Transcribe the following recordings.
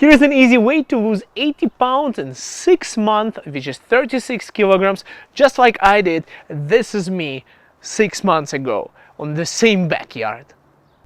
Here's an easy way to lose 80 pounds in 6 months, which is 36 kilograms, just like I did. This is me 6 months ago on the same backyard.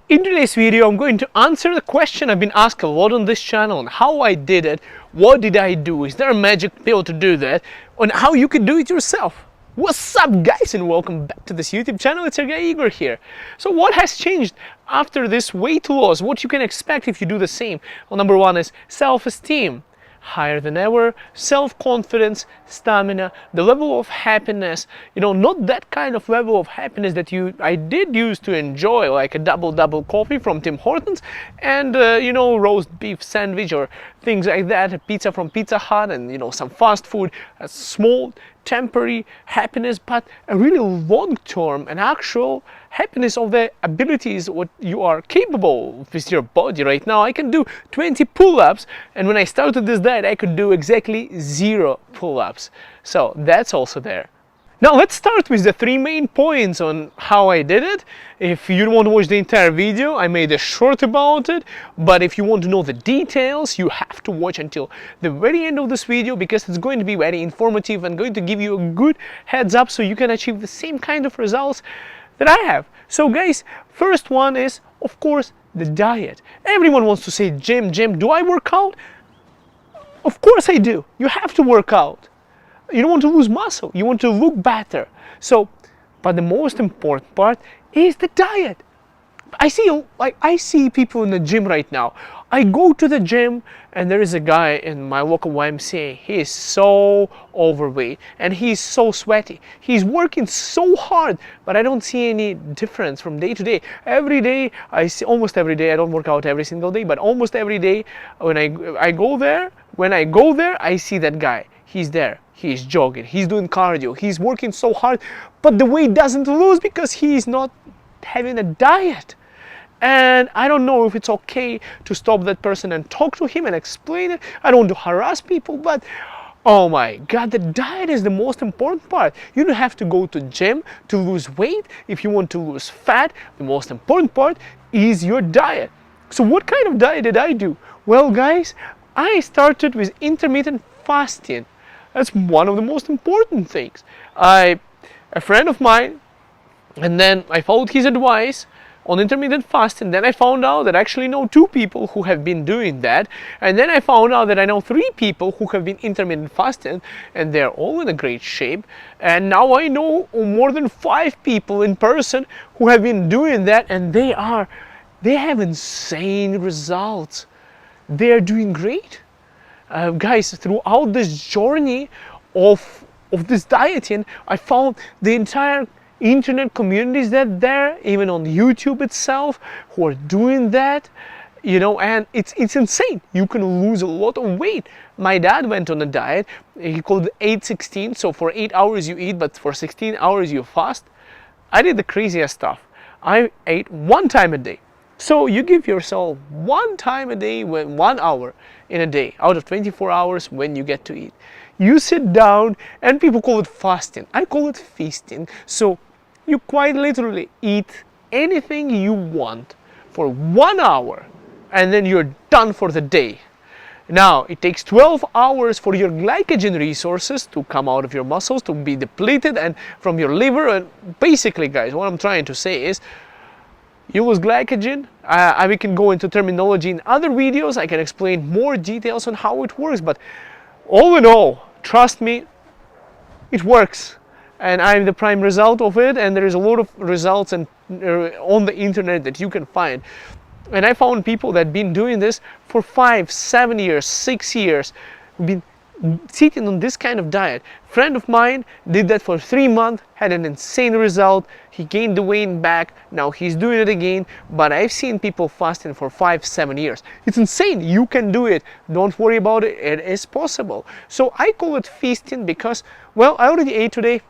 In today's video, I'm going to answer the question I've been asked a lot on this channel on how I did it, what did I do, is there a magic pill to do that, and how you can do it yourself. What's up guys, and welcome back to this YouTube channel. It's your guy Igor here. So what has changed after this weight loss? What you can expect if you do the same? Well, number one is self-esteem. Higher than ever, self-confidence, stamina, the level of happiness, not that kind of level of happiness that I did used to enjoy, like a double coffee from Tim Hortons and roast beef sandwich or things like that, a pizza from Pizza Hut, and some fast food, a small temporary happiness, but a really long-term and actual happiness of the abilities what you are capable with your body. Right now I can do 20 pull-ups, and when I started this diet I could do exactly 0 pull-ups, so that's also there. Now let's start with the 3 main points on how I did it. If you don't want to watch the entire video, I made a short about it, but if you want to know the details, you have to watch until the very end of this video, because it's going to be very informative and going to give you a good heads up so you can achieve the same kind of results that I have. So guys, first one is, of course, the diet. Everyone wants to say, Jim, do I work out? Of course I do. You have to work out. You don't want to lose muscle, you want to look better. So, but the most important part is the diet. I see people in the gym right now. I go to the gym and there is a guy in my local YMCA. He is so overweight and he's so sweaty. He's working so hard, but I don't see any difference from day to day. Every day, almost every day, I don't work out every single day, but almost every day when I go there, I see that guy. He's there, he's jogging, he's doing cardio, he's working so hard, but the weight doesn't lose because he's not having a diet. And I don't know if it's okay to stop that person and talk to him and explain it. I don't want to harass people, but oh my God, the diet is the most important part. You don't have to go to gym to lose weight. If you want to lose fat, the most important part is your diet. So what kind of diet did I do? Well guys, I started with intermittent fasting. That's one of the most important things. A friend of mine, and then I followed his advice on intermittent fasting. Then I found out that I actually know 2 people who have been doing that, and then I found out that I know 3 people who have been intermittent fasting, and they're all in a great shape. And now I know more than 5 people in person who have been doing that, and they have insane results. They are doing great. Guys, throughout this journey of this dieting, I found the entire internet communities that there, even on YouTube itself, who are doing that, and it's insane. You can lose a lot of weight. My dad went on a diet. He called it 8-16. So for 8 hours you eat, but for 16 hours you fast. I did the craziest stuff. I ate 1 time a day. So you give yourself 1 time a day, 1 hour in a day out of 24 hours when you get to eat. You sit down, and people call it fasting. I call it feasting. So you quite literally eat anything you want for 1 hour, and then you're done for the day. Now, it takes 12 hours for your glycogen resources to come out of your muscles, to be depleted, and from your liver. And basically, guys, what I'm trying to say is, you lose glycogen. We can go into terminology in other videos. I can explain more details on how it works, but all in all, trust me, it works. And I'm the prime result of it, and there is a lot of results on the internet that you can find. And I found people that have been doing this for 5, 7 years, 6 years, been sitting on this kind of diet. Friend of mine did that for 3 months, had an insane result. He gained the weight back. Now he's doing it again. But I've seen people fasting for 5, 7 years. It's insane. You can do it. Don't worry about it. It is possible. So I call it feasting because, well, I already ate today.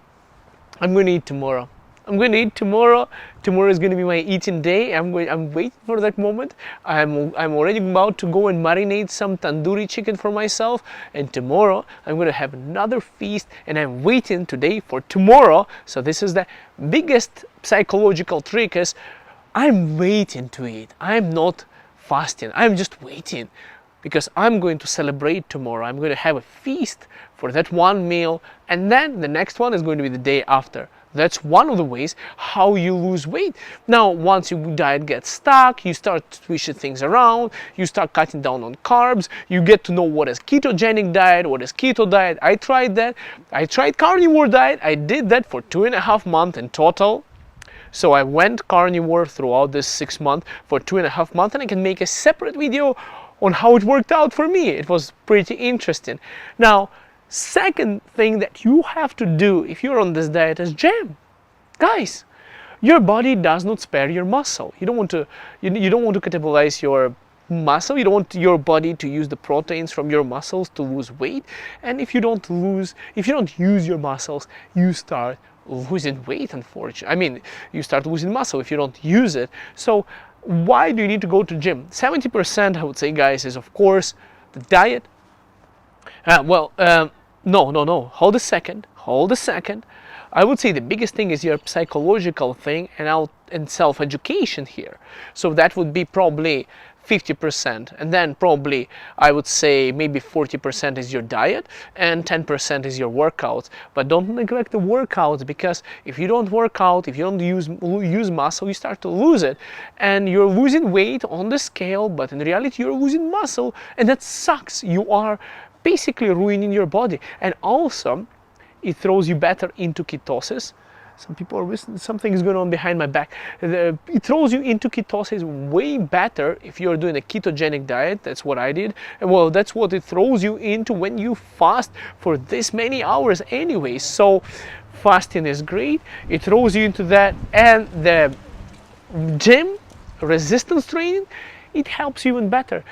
I'm going to eat tomorrow. I'm going to eat tomorrow. Tomorrow is going to be my eating day. I'm waiting for that moment. I'm already about to go and marinate some tandoori chicken for myself. And tomorrow I'm going to have another feast. And I'm waiting today for tomorrow. So this is the biggest psychological trick, is I'm waiting to eat. I'm not fasting. I'm just waiting. because I'm going to celebrate tomorrow. I'm going to have a feast for that one meal, and then the next one is going to be the day after. That's one of the ways how you lose weight. Now, once your diet gets stuck, you start switching things around, you start cutting down on carbs, you get to know what is ketogenic diet, what is keto diet. I tried that. I tried carnivore diet. I did that for 2.5 months in total. So I went carnivore throughout this 6 months for 2.5 months, and I can make a separate video on how it worked out for me. It was pretty interesting. Now, second thing that you have to do if you're on this diet is gym. Guys, your body does not spare your muscle. You don't want to catabolize your muscle. You don't want your body to use the proteins from your muscles to lose weight. And if you don't use your muscles, you start losing weight, unfortunately. I mean, you start losing muscle if you don't use it. So why do you need to go to gym? 70%, I would say, guys, is of course the diet. No. Hold a second. I would say the biggest thing is your psychological thing and self-education here. So that would be probably 50%, and then probably I would say maybe 40% is your diet and 10% is your workouts. But don't neglect the workouts, because if you don't work out, if you don't use muscle, you start to lose it, and you're losing weight on the scale, but in reality you're losing muscle, and that sucks. You are basically ruining your body, and also it throws you better into ketosis. Some people are listening, something is going on behind my back. It throws you into ketosis way better if you're doing a ketogenic diet. That's what I did. And well, that's what it throws you into when you fast for this many hours anyway. So fasting is great. It throws you into that. And the gym, resistance training, it helps you even better.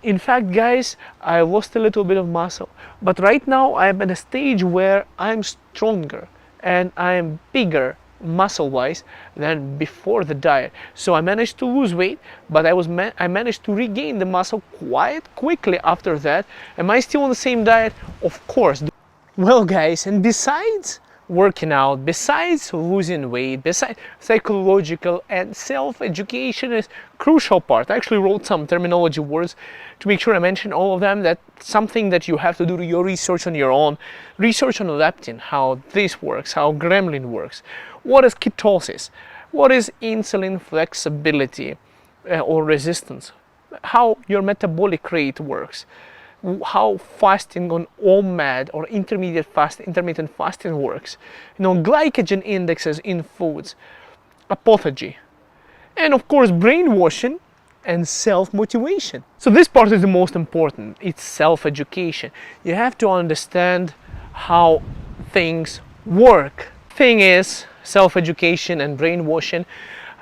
In fact, guys, I lost a little bit of muscle, but right now I'm at a stage where I'm stronger and I am bigger muscle-wise than before the diet. So I managed to lose weight, but I managed to regain the muscle quite quickly after that. Am I still on the same diet? Of course. Well, guys, and besides working out, besides losing weight, besides psychological and self-education is crucial part. I actually wrote some terminology words to make sure I mention all of them. That's something that you have to do your research on your own. Research on leptin, how this works, how gremlin works. What is ketosis? What is insulin flexibility or resistance? How your metabolic rate works. How fasting on OMAD or intermittent fasting works. Glycogen indexes in foods, apophagy, and of course brainwashing and self-motivation. So this part is the most important. It's self-education. You have to understand how things work. Thing is, self-education and brainwashing.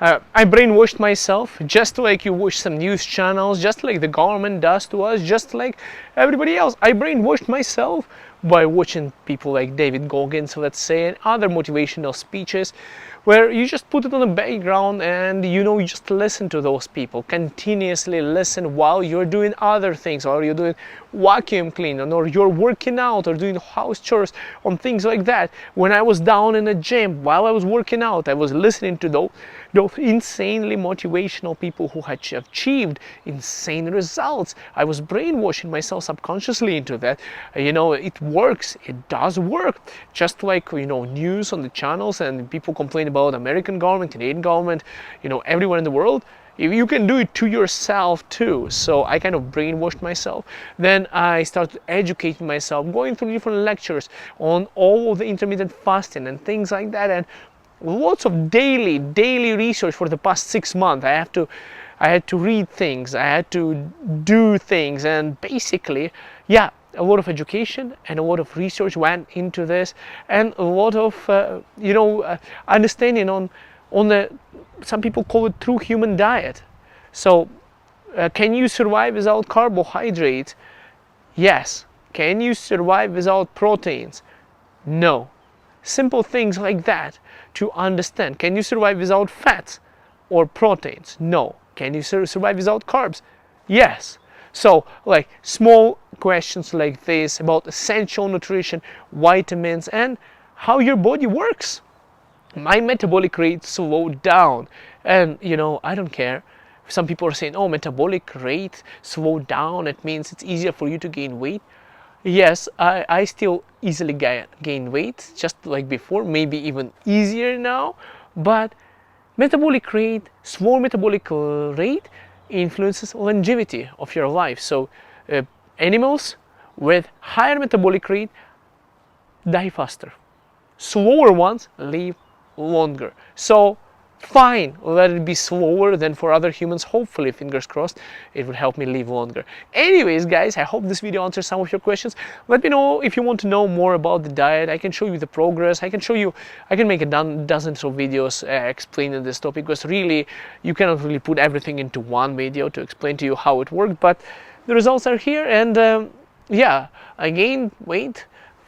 I brainwashed myself, just like you watch some news channels, just like the government does to us, just like everybody else. I brainwashed myself by watching people like David Goggins, let's say, and other motivational speeches, where you just put it on the background and you just listen to those people, continuously listen while you're doing other things, or you're doing vacuum cleaning, or you're working out, or doing house chores, on things like that. When I was down in the gym while I was working out, I was listening to those insanely motivational people who had achieved insane results. I was brainwashing myself subconsciously into that. It works. It does work. Just like news on the channels, and people complain about American government, Canadian government, everywhere in the world. If you can do it to yourself too. So I kind of brainwashed myself. Then I started educating myself, going through different lectures on all of the intermittent fasting and things like that, and lots of daily research for the past 6 months. I had to read things, I had to do things, and basically, yeah, a lot of education and a lot of research went into this, and a lot of understanding on the, some people call it, true human diet. So can you survive without carbohydrates? Yes. Can you survive without proteins? No. Simple things like that to understand. Can you survive without fats or proteins? No. Can you survive without carbs? Yes. So, like, small questions like this about essential nutrition, vitamins, and how your body works. My metabolic rate slowed down, and I don't care. Some people are saying, oh, metabolic rate slowed down, it means it's easier for you to gain weight. Yes, I still easily gain weight, just like before, maybe even easier now, but metabolic rate, small metabolic rate influences longevity of your life. So animals with higher metabolic rate die faster. Slower ones live longer. So fine, let it be slower than for other humans. Hopefully, fingers crossed, it will help me live longer. Anyways, guys, I hope this video answers some of your questions. Let me know if you want to know more about the diet. I can show you the progress. I can make a dozens of videos explaining this topic, because really you cannot really put everything into one video to explain to you how it worked, but the results are here. And yeah, I gained weight.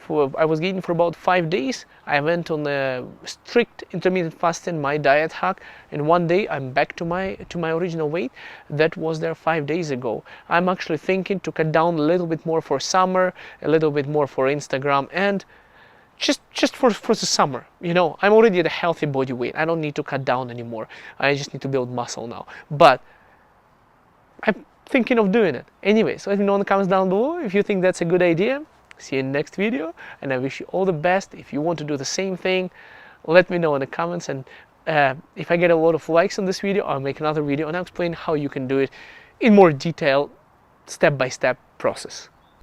I was gaining for about 5 days. I went on a strict intermittent fasting, my diet hack, and one day I'm back to my original weight that was there 5 days ago. I'm actually thinking to cut down a little bit more for summer, a little bit more for Instagram, and just for the summer. You know, I'm already at a healthy body weight. I don't need to cut down anymore. I just need to build muscle now. But I'm thinking of doing it. Anyways, let me know in the comments down below if you think that's a good idea. See you in the next video, and I wish you all the best. If you want to do the same thing, let me know in the comments, and if I get a lot of likes on this video, I'll make another video and I'll explain how you can do it in more detail, step-by-step process.